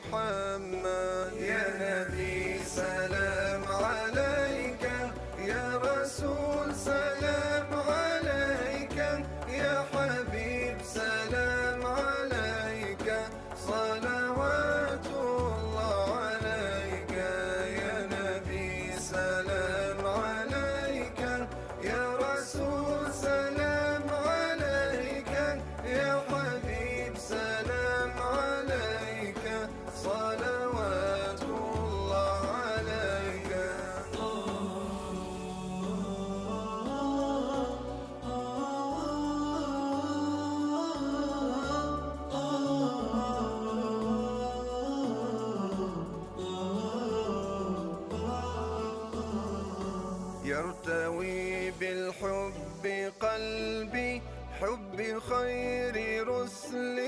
محمد. يا نبي سلام عليك، يا رسول سلام عليك، يا حبيب سلام عليك، صلوات الله عليك. يا نبي سلام عليك، يا رسول سلام عليك، يا حبيب سلام عليك، صلوات الله عليك. يرتوي بالحب قلبي، حب خير رسل